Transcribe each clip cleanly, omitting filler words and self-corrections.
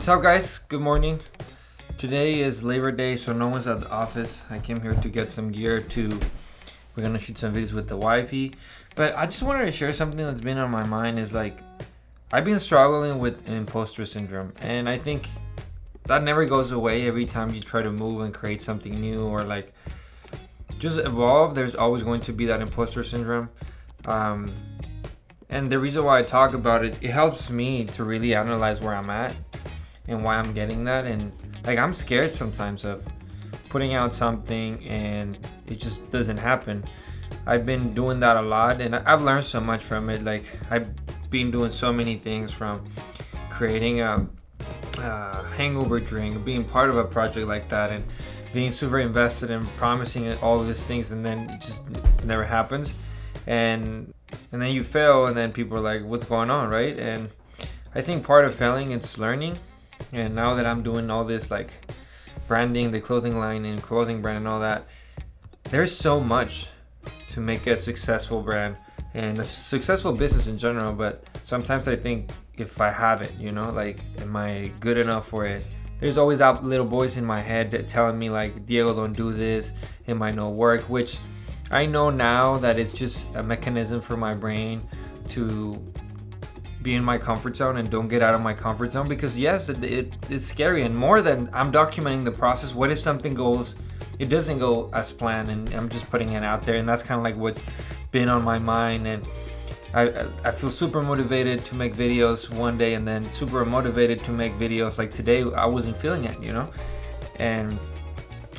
What's up, guys? Good morning. Today is Labor Day, so no one's at the office. I came here to get some gear we're gonna shoot some videos with the wifey. But I just wanted to share something that's been on my mind is like, I've been struggling with imposter syndrome, and I think that never goes away. Every time you try to move and create something new or like just evolve, there's always going to be that imposter syndrome. And the reason why I talk about it, it helps me to really analyze where I'm at and why I'm getting that. And like, I'm scared sometimes of putting out something and it just doesn't happen. I've been doing that a lot, and I've learned so much from it. Like, I've been doing so many things, from creating a hangover drink, being part of a project like that, and being super invested in promising it all of these things, and then it just never happens. And then you fail, and then people are like, what's going on, right? And I think part of failing is learning. And now that I'm doing all this like branding, the clothing line and clothing brand and all that, there's so much to make a successful brand and a successful business in general. But sometimes I think, if I have it, like, am I good enough for it? There's always that little voice in my head that telling me like, Diego, don't do this, it might not work, which I know now that it's just a mechanism for my brain to be in my comfort zone and don't get out of my comfort zone. Because yes, it's scary, and more than I'm documenting the process, what if something it doesn't go as planned, and I'm just putting it out there? And that's kind of like what's been on my mind. And I feel super motivated to make videos one day, and then super motivated to make videos like today. I wasn't feeling it, and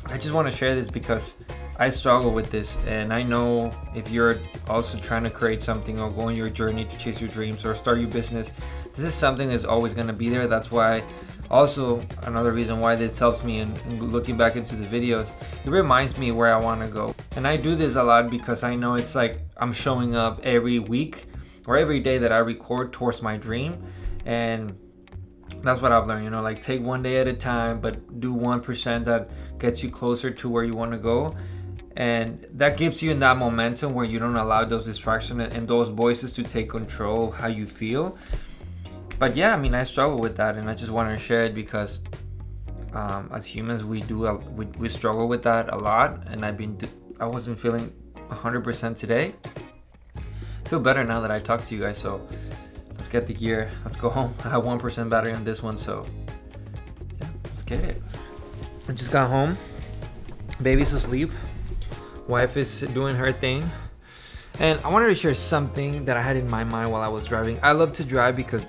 I just want to share this because I struggle with this, and I know if you're also trying to create something or go on your journey to chase your dreams or start your business, this is something that's always going to be there. That's why, also another reason why this helps me in looking back into the videos, it reminds me where I want to go. And I do this a lot because I know it's like I'm showing up every week or every day that I record towards my dream. And that's what I've learned, like, take one day at a time, but do 1% that gets you closer to where you want to go. And that gives you in that momentum where you don't allow those distractions and those voices to take control of how you feel. But yeah, I struggle with that, and I just wanted to share it because as humans, we struggle with that a lot. And I wasn't feeling 100% today. I feel better now that I talked to you guys. So let's get the gear. Let's go home. I have 1% battery on this one, so yeah, let's get it. I just got home. Baby's asleep. Wife is doing her thing. And I wanted to share something that I had in my mind while I was driving. I love to drive because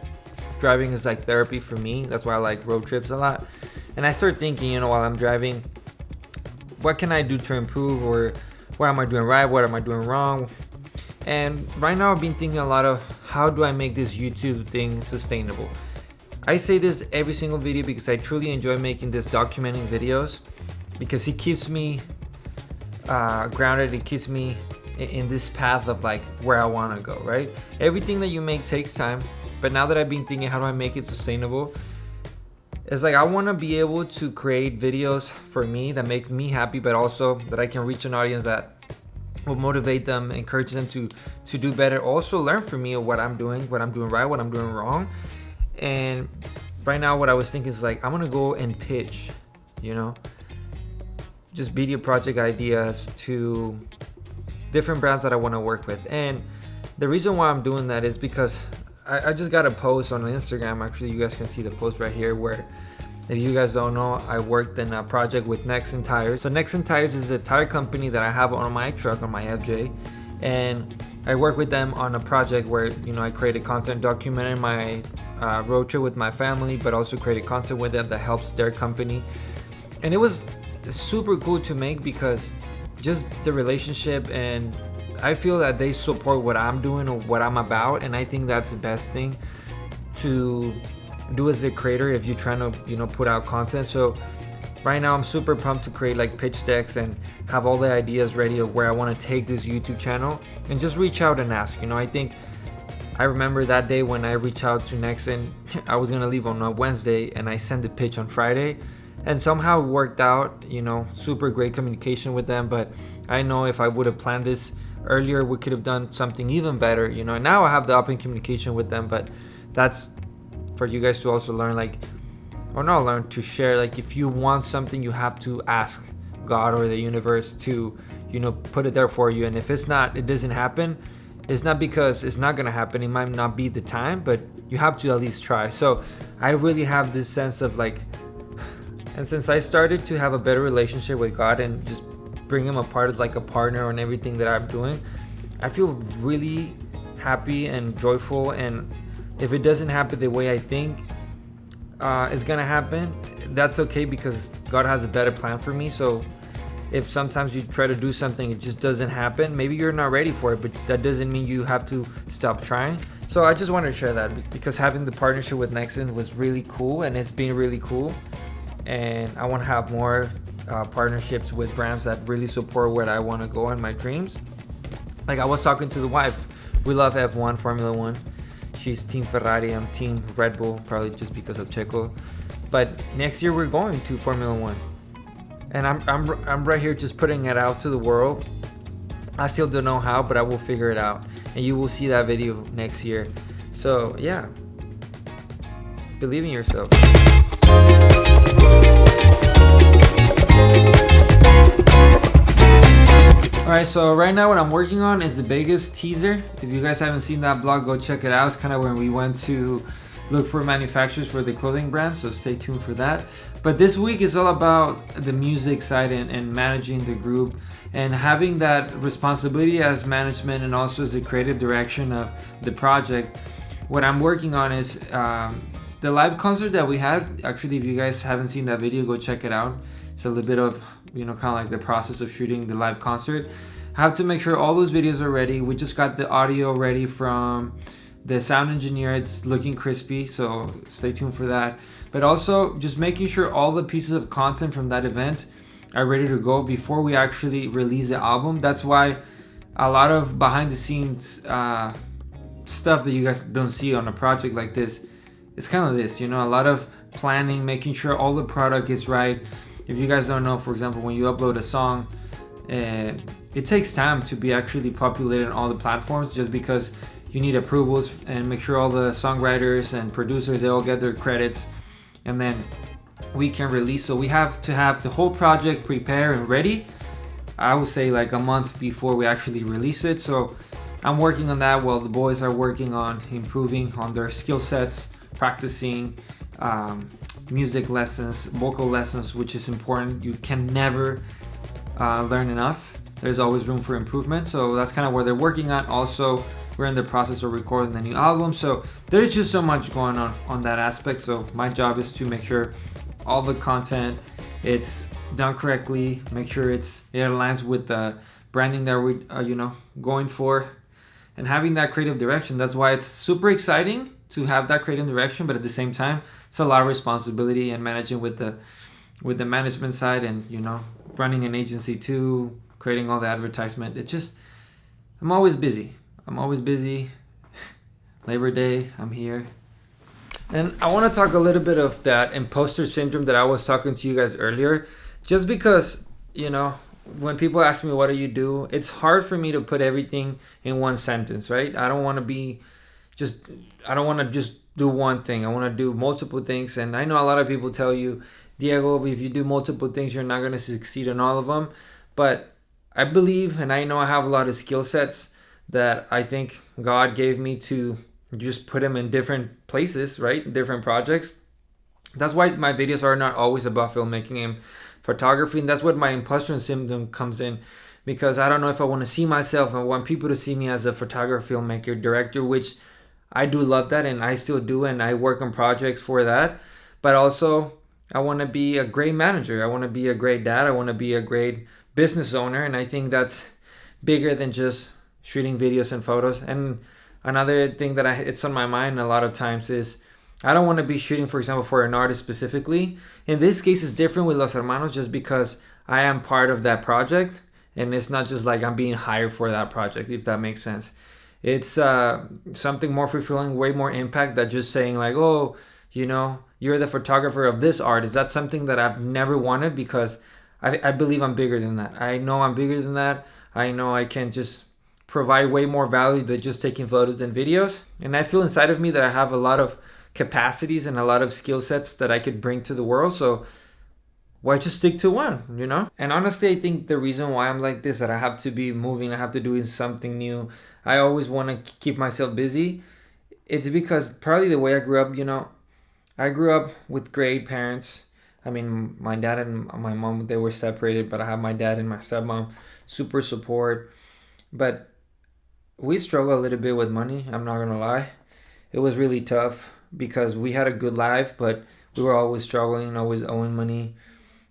driving is like therapy for me. That's why I like road trips a lot. And I start thinking, while I'm driving, what can I do to improve, or what am I doing right? What am I doing wrong? And right now I've been thinking a lot of, how do I make this YouTube thing sustainable? I say this every single video because I truly enjoy making this documenting videos, because it keeps me grounded. It keeps me in this path of like where I want to go, right? Everything that you make takes time, but now that I've been thinking, how do I make it sustainable? It's like, I want to be able to create videos for me that make me happy, but also that I can reach an audience that will motivate them, encourage them to do better, also learn from me of what I'm doing right, what I'm doing wrong. And right now what I was thinking is like, I'm gonna go and pitch, just video project ideas to different brands that I want to work with. And the reason why I'm doing that is because I just got a post on Instagram. Actually, you guys can see the post right here, where, if you guys don't know, I worked in a project with Nexen Tires. So Nexen Tires is a tire company that I have on my truck, on my FJ. And I work with them on a project where, I created content documenting my road trip with my family, but also created content with them that helps their company. And it was super cool to make because just the relationship, and I feel that they support what I'm doing or what I'm about. And I think that's the best thing to do as a creator if you're trying to put out content. So right now I'm super pumped to create like pitch decks and have all the ideas ready of where I want to take this YouTube channel, and just reach out and ask. I remember that day when I reached out to Nexen, I was gonna leave on a Wednesday, and I sent the pitch on Friday, and somehow it worked out. Super great communication with them. But I know if I would have planned this earlier, we could have done something even better, and now I have the open communication with them. But that's for you guys to also learn, like, or not learn, to share. Like if you want something, you have to ask God or the universe to, put it there for you. And if it doesn't happen, it's not because it's not gonna happen. It might not be the time, but you have to at least try. So I really have this sense of like, and since I started to have a better relationship with God and just bring him apart as like a partner on everything that I'm doing, I feel really happy and joyful. And if it doesn't happen the way I think it's gonna happen, that's okay, because God has a better plan for me. So if sometimes you try to do something, it just doesn't happen, maybe you're not ready for it, but that doesn't mean you have to stop trying. So I just wanted to share that, because having the partnership with Nexon was really cool, and it's been really cool. And I want to have more partnerships with brands that really support where I want to go in my dreams. Like I was talking to the wife, we love F1, Formula One. She's Team Ferrari, I'm Team Red Bull, probably just because of Checo. But next year we're going to Formula One, and I'm right here just putting it out to the world. I still don't know how, but I will figure it out, and you will see that video next year. So yeah, believe in yourself. Alright, so right now what I'm working on is the biggest teaser. If you guys haven't seen that blog, go check it out. It's kind of when we went to look for manufacturers for the clothing brand, so stay tuned for that. But this week is all about the music side and managing the group and having that responsibility as management and also as the creative direction of the project. What I'm working on is the live concert that we had. Actually, if you guys haven't seen that video, go check it out. It's a little bit of, kind of like the process of shooting the live concert. I have to make sure all those videos are ready. We just got the audio ready from the sound engineer. It's looking crispy, so stay tuned for that. But also just making sure all the pieces of content from that event are ready to go before we actually release the album. That's why a lot of behind the scenes stuff that you guys don't see on a project like this, it's kind of this, a lot of planning, making sure all the product is right. If you guys don't know, for example, when you upload a song, it takes time to be actually populated on all the platforms, just because you need approvals and make sure all the songwriters and producers, they all get their credits, and then we can release. So we have to have the whole project prepared and ready, I would say like a month before we actually release it. So I'm working on that while the boys are working on improving on their skill sets, practicing music lessons, vocal lessons, which is important. You can never learn enough. There's always room for improvement. So that's kind of where they're working on. Also, we're in the process of recording the new album. So there's just so much going on that aspect. So my job is to make sure all the content, it's done correctly, make sure it aligns with the branding that we going for, and having that creative direction. That's why it's super exciting to have that creative direction, but at the same time, it's a lot of responsibility and managing with the management side, and running an agency too, creating all the advertisement. I'm always busy. Labor Day, I'm here. And I want to talk a little bit of that imposter syndrome that I was talking to you guys earlier, just because, when people ask me, what do you do? It's hard for me to put everything in one sentence, right? I don't want to just do one thing. I want to do multiple things. And I know a lot of people tell you, Diego, if you do multiple things, you're not going to succeed in all of them. But I believe, and I know I have a lot of skill sets that I think God gave me to just put them in different places, right? Different projects. That's why my videos are not always about filmmaking and photography. And that's what my imposter syndrome comes in, because I don't know if I want to see myself. I want people to see me as a photographer, filmmaker, director, which I do love that, and I still do, and I work on projects for that. But also, I want to be a great manager. I want to be a great dad. I want to be a great business owner, and I think that's bigger than just shooting videos and photos. And another thing that it's on my mind a lot of times is I don't want to be shooting, for example, for an artist specifically. In this case, it's different with Los Hermanos, just because I am part of that project, and it's not just like I'm being hired for that project, if that makes sense. It's something more fulfilling, way more impact than just saying like, oh, you're the photographer of this artist. That's something that I've never wanted, because I believe I'm bigger than that. I know I'm bigger than that. I know I can just provide way more value than just taking photos and videos. And I feel inside of me that I have a lot of capacities and a lot of skill sets that I could bring to the world. So why just stick to one, you know? And honestly, I think the reason why I'm like this, that I have to be moving, I have to do something new, I always want to keep myself busy. It's because probably the way I grew up, you know, I grew up with great parents. I mean, my dad and my mom, they were separated, but I have my dad and my stepmom, super support. But we struggle a little bit with money, I'm not gonna lie. It was really tough because we had a good life, but we were always struggling, always owing money.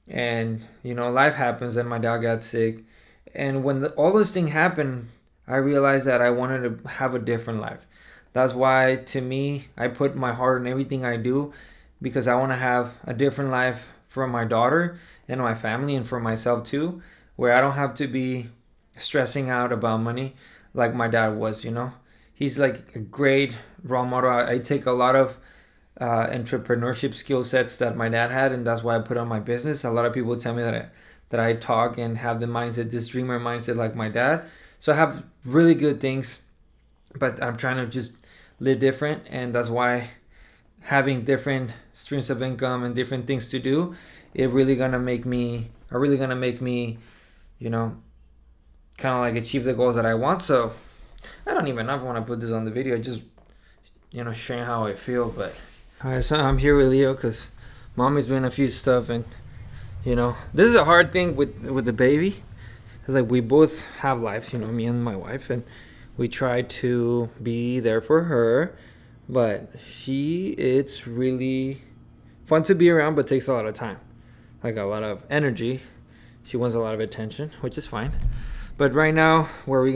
And, you know, life happens, and my dad got sick. And when all those things happened, I realized that I wanted to have a different life. That's why, to me, I put my heart in everything I do, because I want to have a different life for my daughter and my family and for myself too, where I don't have to be stressing out about money like my dad was, you know. He's like a great role model. I take a lot of entrepreneurship skill sets that my dad had, and that's why I put on my business. A lot of people tell me that I talk and have the mindset, this dreamer mindset like my dad. So I have really good things, but I'm trying to just live different, and that's why having different streams of income and different things to do, are really gonna make me, you know, kind of like achieve the goals that I want. So I don't even know if I want to put this on the video, just, you know, sharing how I feel. But alright, so I'm here with Leo because mommy's doing a few stuff, and you know, this is a hard thing with the baby. It's like we both have lives, you know, me and my wife, and we try to be there for her, but it's really fun to be around, but takes a lot of time, like a lot of energy. She wants a lot of attention, which is fine. But right now, what I'm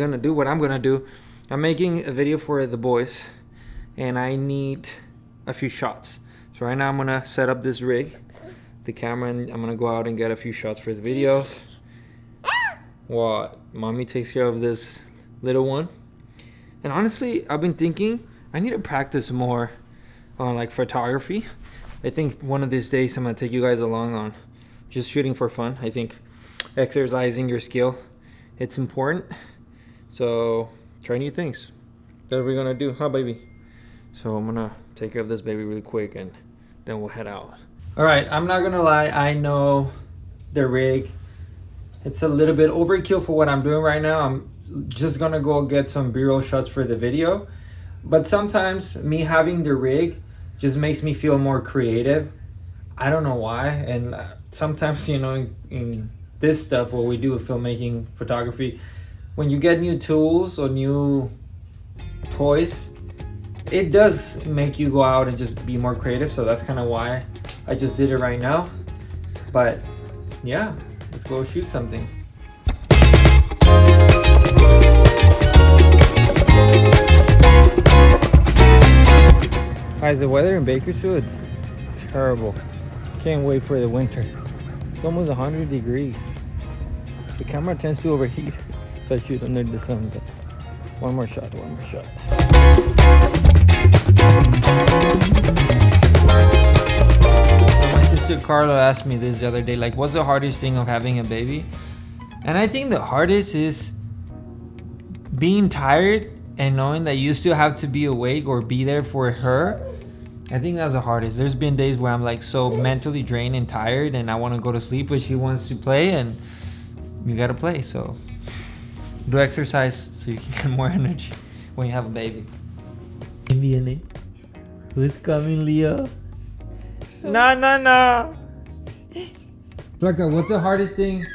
gonna do, I'm making a video for the boys, and I need a few shots. So right now I'm gonna set up this rig, the camera, and I'm gonna go out and get a few shots for the video while mommy takes care of this little one. And honestly, I've been thinking I need to practice more on like photography. I think one of these days I'm gonna take you guys along on just shooting for fun. I think exercising your skill, it's important. So try new things. That's what we're gonna do, huh, baby? So I'm gonna take care of this baby really quick, and then we'll head out. All right, I'm not gonna lie, I know the rig, it's a little bit overkill for what I'm doing right now. I'm just gonna go get some B-roll shots for the video, but sometimes me having the rig just makes me feel more creative. I don't know why. And sometimes, you know, in this stuff, what we do with filmmaking, photography, when you get new tools or new toys, it does make you go out and just be more creative. So that's kind of why I just did it right now. But yeah, let's go shoot something. Guys, the weather in Bakersfield, it's terrible. Can't wait for the winter. It's almost 100 degrees. The camera tends to overheat if I shoot under the sun. But one more shot. My sister Carla asked me this the other day, like, what's the hardest thing of having a baby? And I think the hardest is being tired and knowing that you still have to be awake or be there for her. I think that's the hardest. There's been days where I'm like so mentally drained and tired, and I want to go to sleep, but she wants to play, and you gotta play. So do exercise so you can get more energy when you have a baby. Who's coming, Leo? No. Blanca, what's the hardest thing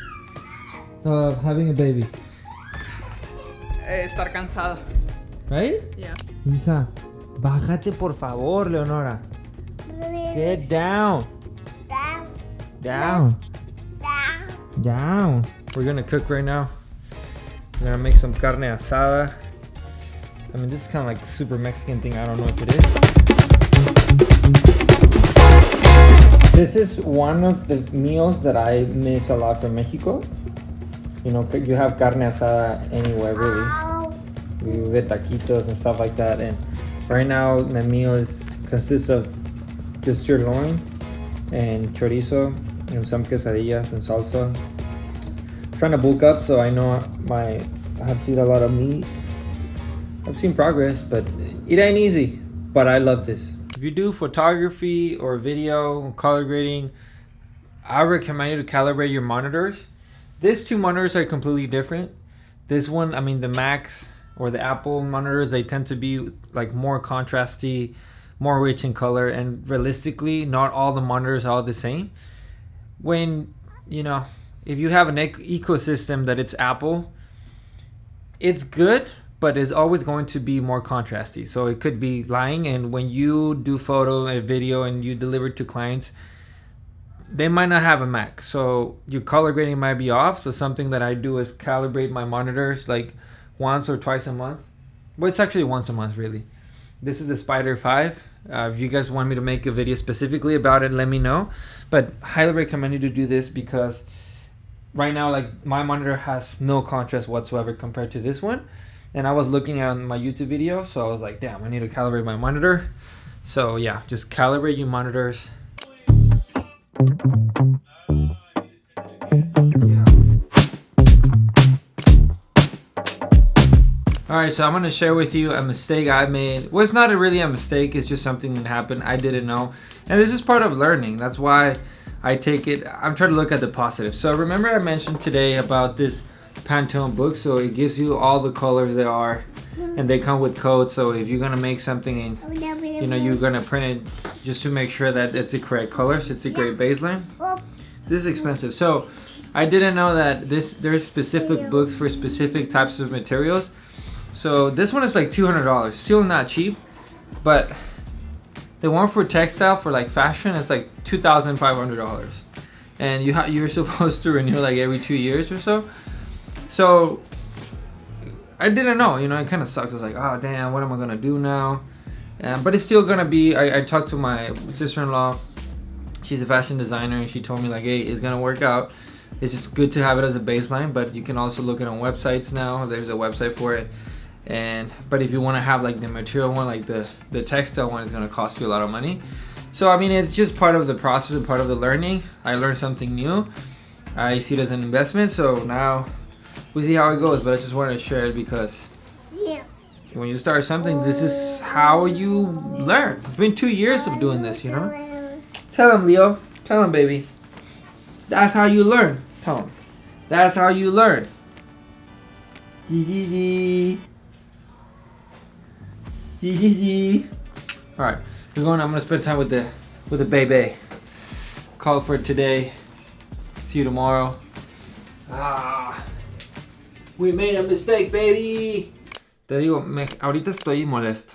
of having a baby? Estar cansada. Right? Yeah. Hija, bájate por favor, Leonora. Get down. Down. We're gonna cook right now. We're gonna make some carne asada. I mean, this is kind of like a super Mexican thing. I don't know if it is. This is one of the meals that I miss a lot from Mexico. You know, you have carne asada anywhere, really. We get taquitos and stuff like that. And right now, the meal consists of just sirloin and chorizo and some quesadillas and salsa. I'm trying to bulk up, so I know I have to eat a lot of meat. I've seen progress, but it ain't easy. But I love this. if you do photography or video, color grading, I recommend you to calibrate your monitors. These two monitors are completely different. This one, I mean the Macs or the Apple monitors, they tend to be like more contrasty, more rich in color, and realistically, not all the monitors are the same. When, if you have an ecosystem that it's Apple, it's good, but it's always going to be more contrasty. So it could be lying, and when you do photo and video and you deliver to clients, they might not have a Mac, so your color grading might be off. So something that I do is calibrate my monitors like once or twice a month. Well, it's actually once a month, really. This is a Spider 5. If you guys want me to make a video specifically about it, let me know. But highly recommend you to do this because right now, like, my monitor has no contrast whatsoever compared to this one. And I was looking at my YouTube video, so I was like, damn, I need to calibrate my monitor. So yeah, just calibrate your monitors. Alright, so I'm going to share with you a mistake I made. Well, it's not really a mistake, it's just something that happened I didn't know. And this is part of learning. That's why I'm trying to look at the positive. So remember I mentioned today about this Pantone book. So it gives you all the colors there are, and they come with codes. So if you're going to make something and you're going to print it just to make sure that it's the correct colors, it's a great baseline. This is expensive. So I didn't know that there's specific books for specific types of materials. So this one is like $200, still not cheap, but the one for textile for like fashion is like $2,500, and you're supposed to renew like every 2 years or so. So I didn't know, it kind of sucks. I was like, oh damn, what am I gonna do now? But it's still gonna be. I talked to my sister-in-law. She's a fashion designer, and she told me like, hey, it's gonna work out. It's just good to have it as a baseline, but you can also look it on websites now. There's a website for it. But if you want to have like the material one, like the textile one, is going to cost you a lot of money. So I mean, it's just part of the process and part of the learning. I learned something new. I see it as an investment, so now we see how it goes. But I just wanted to share it because when you start something, this is how you learn. It's been 2 years of doing this, Tell him, Leo. Tell him, baby. That's how you learn. Tell him. That's how you learn. Alright, I'm gonna spend time with the baby. Call for today. See you tomorrow. We made a mistake, baby. Te digo, ahorita estoy molesto.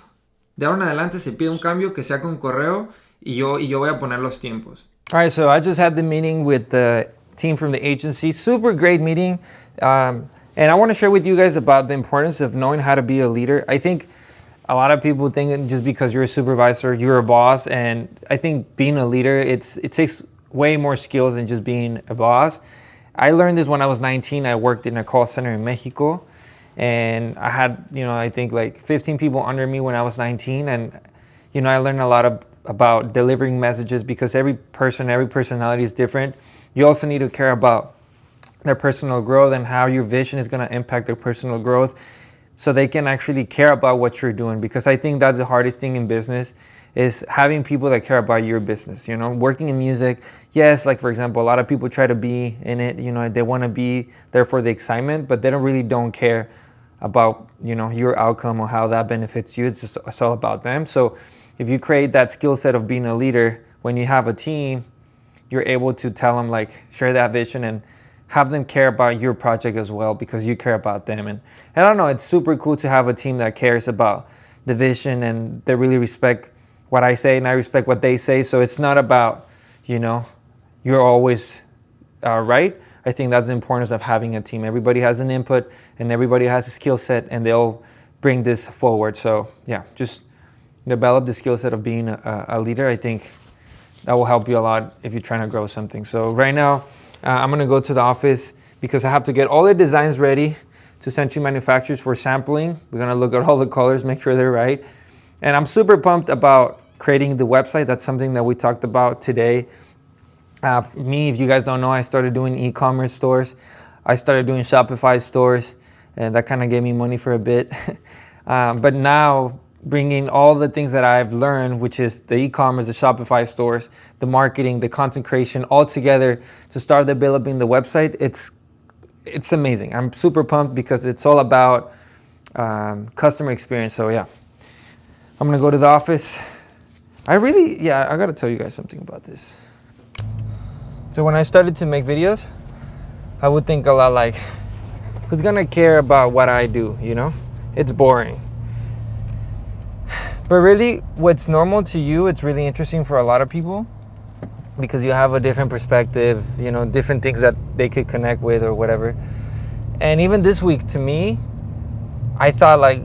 De ahora en adelante, si pide un cambio, que sea con correo y yo voy a poner los tiempos. Alright, so I just had the meeting with the team from the agency. Super great meeting. And I want to share with you guys about the importance of knowing how to be a leader. I think a lot of people think that just because you're a supervisor, you're a boss. And I think being a leader, it takes way more skills than just being a boss. I learned this when I was 19. I worked in a call center in Mexico. And I had, I think like 15 people under me when I was 19. And, I learned a lot about delivering messages because every personality is different. You also need to care about their personal growth and how your vision is going to impact their personal growth, so they can actually care about what you're doing. Because I think that's the hardest thing in business, is having people that care about your business. Working in music, yes, like for example, a lot of people try to be in it, they want to be there for the excitement, but they don't care about, your outcome or how that benefits you. It's all about them. So if you create that skill set of being a leader, when you have a team, you're able to tell them, like, share that vision and have them care about your project as well, because you care about them. And I don't know, it's super cool to have a team that cares about the vision and they really respect what I say and I respect what they say. So it's not about, you're always right. I think that's the importance of having a team. Everybody has an input and everybody has a skill set, and they'll bring this forward. So yeah, just develop the skill set of being a leader. I think that will help you a lot if you're trying to grow something. So right now, I'm going to go to the office because I have to get all the designs ready to send to manufacturers for sampling. We're going to look at all the colors, make sure they're right. And I'm super pumped about creating the website. That's something that we talked about today. Me, if you guys don't know, I started doing e-commerce stores. I started doing Shopify stores, and that kind of gave me money for a bit. But now bringing all the things that I've learned, which is the e-commerce, the Shopify stores, the marketing, the content creation, all together to start developing the website. It's amazing. I'm super pumped because it's all about customer experience. So yeah, I'm gonna go to the office. I gotta tell you guys something about this. So when I started to make videos, I would think a lot like, who's gonna care about what I do, you know? It's boring. But really, what's normal to you, it's really interesting for a lot of people because you have a different perspective, you know, different things that they could connect with or whatever. And even this week, to me, I thought like,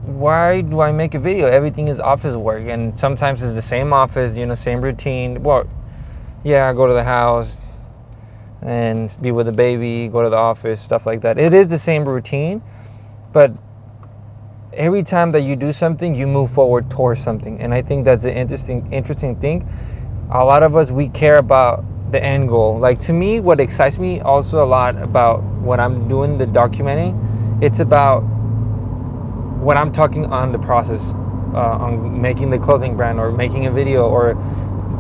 why do I make a video? Everything is office work, and sometimes it's the same office, you know, same routine. Well, yeah, I go to the house and be with the baby, go to the office, stuff like that. It is the same routine, but every time that you do something, you move forward towards something. And I think that's an interesting thing. A lot of us, we care about the end goal. Like, to me, what excites me also a lot about what I'm doing, the documenting, it's about what I'm talking on the process, on making the clothing brand or making a video or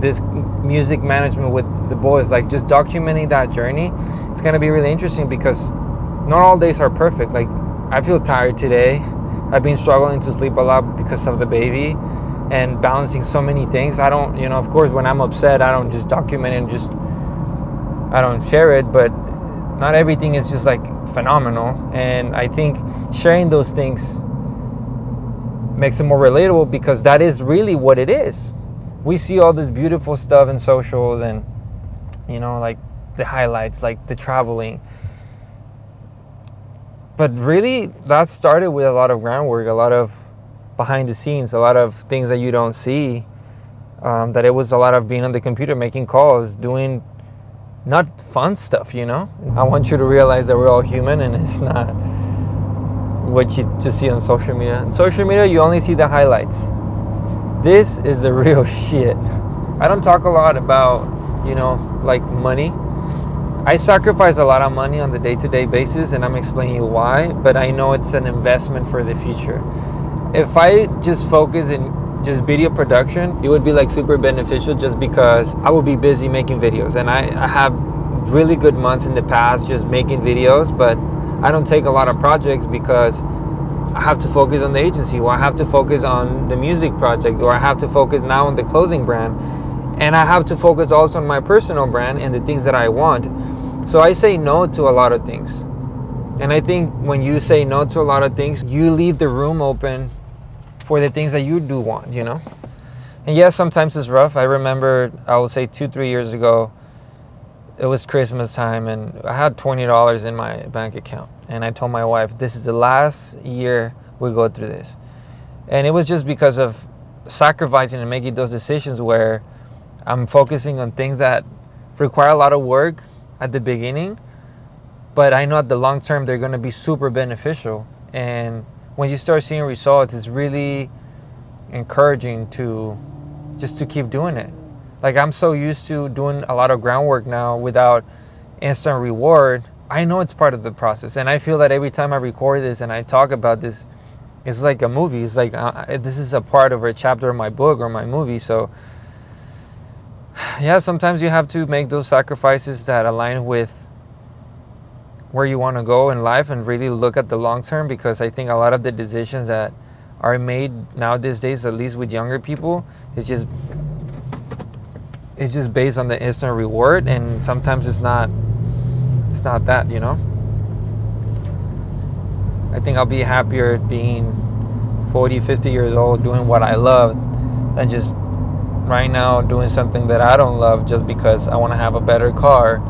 this music management with the boys, like just documenting that journey. It's going to be really interesting because not all days are perfect. Like, I feel tired today. I've been struggling to sleep a lot because of the baby and balancing so many things. I don't, you know, of course, when I'm upset, I don't just document and I don't share it, but not everything is just like phenomenal. And I think sharing those things makes it more relatable because that is really what it is. We see all this beautiful stuff in socials and, you know, like the highlights, like the traveling. But really, that started with a lot of groundwork, a lot of behind the scenes, a lot of things that you don't see. That it was a lot of being on the computer, making calls, doing not fun stuff, you know? I want you to realize that we're all human and it's not what you just see on social media. On social media, you only see the highlights. This is the real shit. I don't talk a lot about, you know, like money. I sacrifice a lot of money on the day-to-day basis, and I'm explaining you why, but I know it's an investment for the future. If I just focus in just video production, it would be like super beneficial just because I would be busy making videos, and I have really good months in the past just making videos, but I don't take a lot of projects because I have to focus on the agency, or I have to focus on the music project, or I have to focus now on the clothing brand, and I have to focus also on my personal brand and the things that I want. So I say no to a lot of things. And I think when you say no to a lot of things, you leave the room open for the things that you do want, you know? And yes, sometimes it's rough. I remember, I would say 2-3 years ago, it was Christmas time and I had $20 in my bank account. And I told my wife, this is the last year we go through this. And it was just because of sacrificing and making those decisions where I'm focusing on things that require a lot of work at the beginning, but I know at the long term they're going to be super beneficial. And when you start seeing results, it's really encouraging to keep doing it. Like, I'm so used to doing a lot of groundwork now without instant reward. I know it's part of the process, and I feel that every time I record this and I talk about this, it's like a movie. It's like this is a part of a chapter of my book or my movie. So yeah, sometimes you have to make those sacrifices that align with where you want to go in life and really look at the long term, because I think a lot of the decisions that are made now these days, at least with younger people, it's just based on the instant reward, and sometimes it's not that, you know. I think I'll be happier being 40, 50 years old doing what I love than just right now doing something that I don't love just because I want to have a better car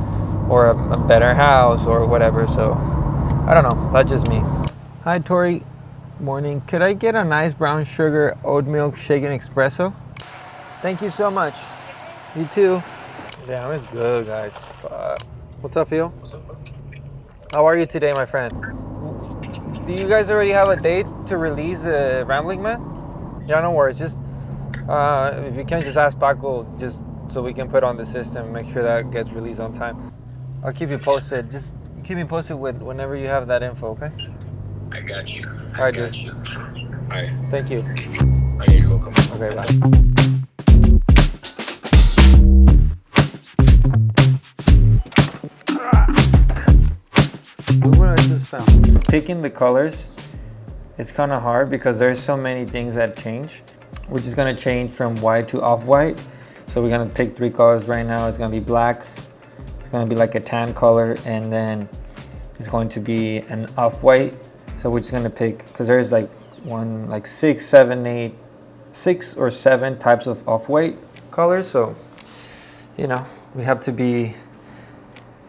or a better house or whatever. So I don't know, that's just me. Hi Tori, morning. Could I get a nice brown sugar oat milk shaken espresso? Thank you so much. You too. Damn, it's good, guys. What's up, Phil? How are you today, my friend? Do you guys already have a date to release Rambling Man? Yeah, no worries. Just if you can, just ask Paco, just so we can put on the system, make sure that gets released on time. I'll keep you posted. Just keep me posted with whenever you have that info, okay? I got you. All right, dude. right. Thank you. Okay, you're welcome. Okay, bye. Look what I just found. Picking the colors, it's kind of hard because there's so many things that change. We're just gonna change from white to off-white. So we're gonna pick 3 colors right now. It's gonna be black, it's gonna be like a tan color, and then it's going to be an off-white. So we're just gonna pick, because there's like 6, 7, 8, 6 or 7 types of off-white colors. So, you know, we have to be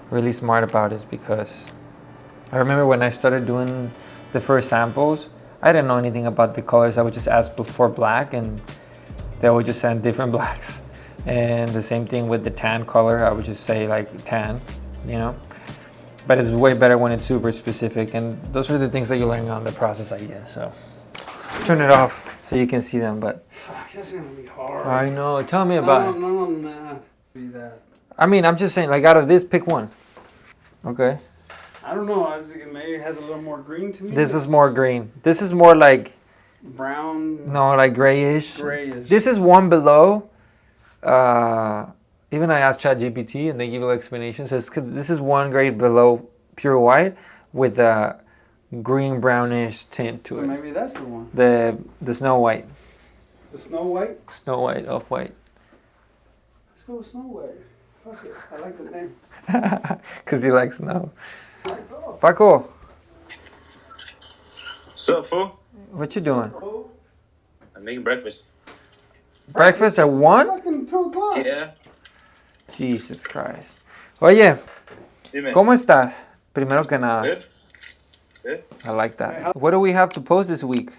really smart about it, because I remember when I started doing the first samples, I didn't know anything about the colors. I would just ask for black and they would just send different blacks. And the same thing with the tan color, I would just say like tan, you know? But it's way better when it's super specific, and those are the things that you learn on the process, I guess. So turn it off so you can see them, but Fuck, that's gonna be hard. I know, tell me about it. No. Be that. I mean, I'm just saying, like, out of this, pick one. Okay. I don't know. I was thinking maybe it has a little more green to me. This is more green. This is more like, brown. no, like grayish. Grayish. This is one below. Even I asked ChatGPT and they give you explanations. Says this is one grade below pure white with a green brownish tint to So it. maybe that's the one. The Snow White. The Snow White. Snow White, off white. Let's go with Snow White. Fuck it. I like the name. Because you like snow. That's all. Paco, What's up, fool? what you doing? Oh, I'm making breakfast. Breakfast at 1? fucking 2 o'clock. Yeah. Jesus Christ. Oye, Dime. ¿cómo estás? Primero que nada. Good? Good? I like that. What do we have to post this week?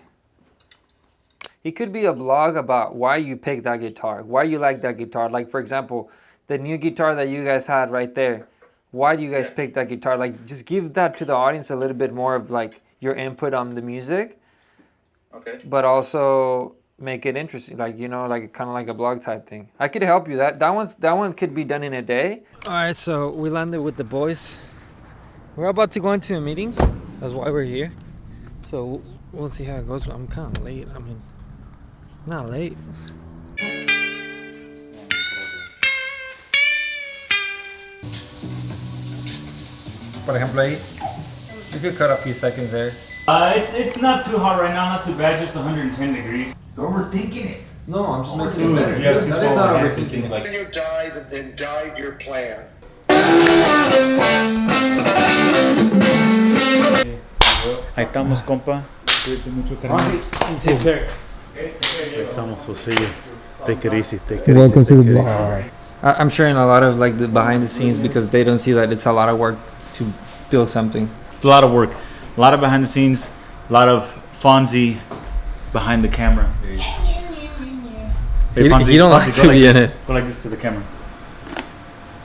It could be a blog about why you picked that guitar, why you like that guitar. Like, for example, the new guitar that you guys had right there. Why do you guys pick that guitar? Like, just give that to the audience a little bit more of like your input on the music, Okay. but also make it interesting. Like, you know, like kind of like a blog type thing. I could help you. That one could be done in a day. All right, so we landed with the boys. We're about to go into a meeting. That's why we're here. So we'll see how it goes. I'm kind of late. I mean, not late. Por ejemplo, ahí, you could cut a few seconds there. It's not too hot right now, not too bad, just 110 degrees. Overthinking it. No, I'm just making Ooh, it better. yeah, too That is small not of a overthinking it. When you dive, then dive your plan. Ahí estamos, compa. Cuídate mucho, carnal. Take care. Ahí estamos, José. Take it easy, take it easy. Welcome to the take it blog. I'm sharing a lot of like the behind the scenes because they don't see that it's a lot of work to build something. It's a lot of work, a lot of behind the scenes, a lot of Fonzie behind the camera. Hey, Fonzie, You don't like Fonzie, to be in this. it. Go like this to the camera.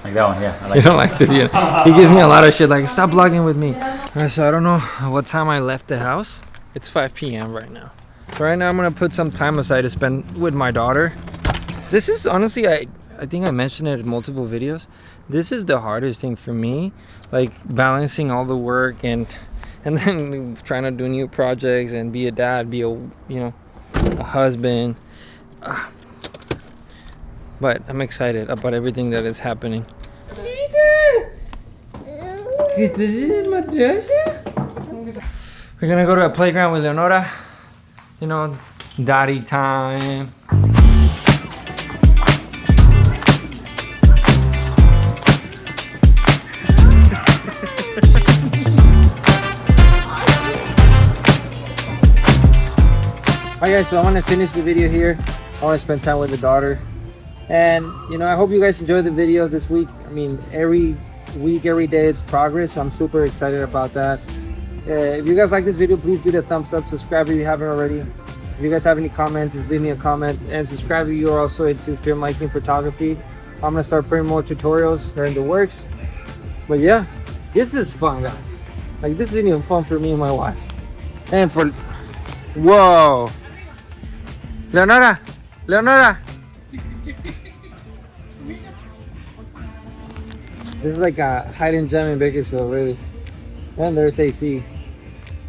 Like that one, yeah. I like You don't like to be in it. He gives me a lot of shit like, stop vlogging with me. Alright, so I don't know what time I left the house. It's 5 p.m. right now. So right now I'm gonna put some time aside to spend with my daughter. This is honestly, I think I mentioned it in multiple videos. This is the hardest thing for me, like balancing all the work and then trying to do new projects and be a dad, be a husband. But I'm excited about everything that is happening. We're gonna go to a playground with Leonora. You know, daddy time. Alright guys, so I want to finish the video here. I want to spend time with the daughter. And, you know, I hope you guys enjoyed the video this week. I mean, every week, every day, it's progress. So I'm super excited about that. If you guys like this video, please give it a thumbs up. Subscribe if you haven't already. If you guys have any comments, just leave me a comment. And subscribe if you're also into filmmaking, photography. I'm going to start putting more tutorials. They're in the works. But yeah, this is fun, guys. Like, this isn't even fun for me and my wife. And for... Whoa! Leonora! Leonora! This is like a hidden gem in Bakersfield, really. And there's AC.